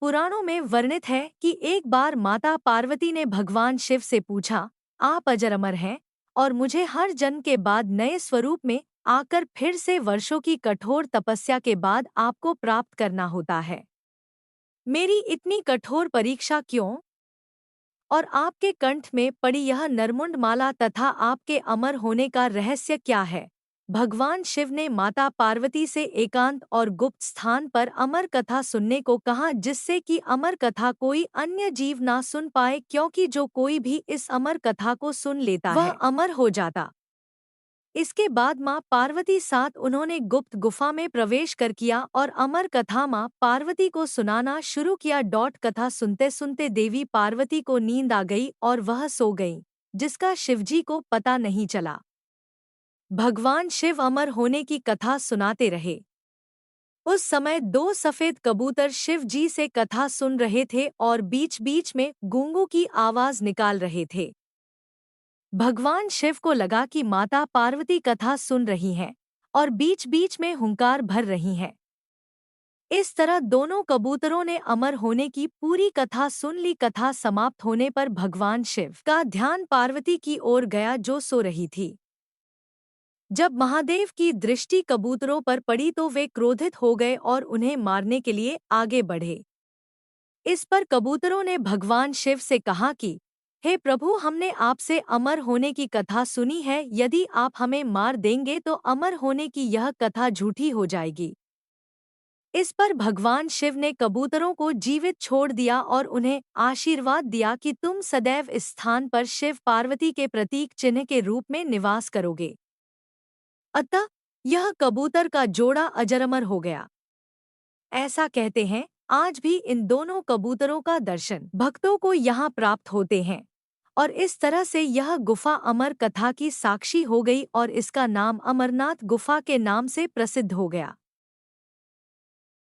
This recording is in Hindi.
पुराणों में वर्णित है कि एक बार माता पार्वती ने भगवान शिव से पूछा, आप अजर अमर हैं और मुझे हर जन्म के बाद नए स्वरूप में आकर फिर से वर्षों की कठोर तपस्या के बाद आपको प्राप्त करना होता है। मेरी इतनी कठोर परीक्षा क्यों? और आपके कंठ में पड़ी यह नरमुंड माला तथा आपके अमर होने का रहस्य क्या है? भगवान शिव ने माता पार्वती से एकांत और गुप्त स्थान पर अमर कथा सुनने को कहा, जिससे कि अमर कथा कोई अन्य जीव ना सुन पाए, क्योंकि जो कोई भी इस अमर कथा को सुन लेता वह अमर हो जाता। इसके बाद माँ पार्वती साथ उन्होंने गुप्त गुफा में प्रवेश कर किया और अमर कथा माँ पार्वती को सुनाना शुरू किया। कथा सुनते सुनते देवी पार्वती को नींद आ गई और वह सो गईं, जिसका शिवजी को पता नहीं चला। भगवान शिव अमर होने की कथा सुनाते रहे। उस समय दो सफेद कबूतर शिव जी से कथा सुन रहे थे और बीच बीच में गूंगों की आवाज निकाल रहे थे। भगवान शिव को लगा कि माता पार्वती कथा सुन रही हैं और बीच बीच में हुंकार भर रही हैं। इस तरह दोनों कबूतरों ने अमर होने की पूरी कथा सुन ली। कथा समाप्त होने पर भगवान शिव का ध्यान पार्वती की ओर गया, जो सो रही थी। जब महादेव की दृष्टि कबूतरों पर पड़ी तो वे क्रोधित हो गए और उन्हें मारने के लिए आगे बढ़े। इस पर कबूतरों ने भगवान शिव से कहा कि हे प्रभु, हमने आपसे अमर होने की कथा सुनी है, यदि आप हमें मार देंगे तो अमर होने की यह कथा झूठी हो जाएगी। इस पर भगवान शिव ने कबूतरों को जीवित छोड़ दिया और उन्हें आशीर्वाद दिया कि तुम सदैव इस स्थान पर शिव पार्वती के प्रतीक चिन्ह के रूप में निवास करोगे। अतः यह कबूतर का जोड़ा अजरअमर हो गया। ऐसा कहते हैं आज भी इन दोनों कबूतरों का दर्शन भक्तों को यहाँ प्राप्त होते हैं और इस तरह से यह गुफा अमर कथा की साक्षी हो गई और इसका नाम अमरनाथ गुफा के नाम से प्रसिद्ध हो गया।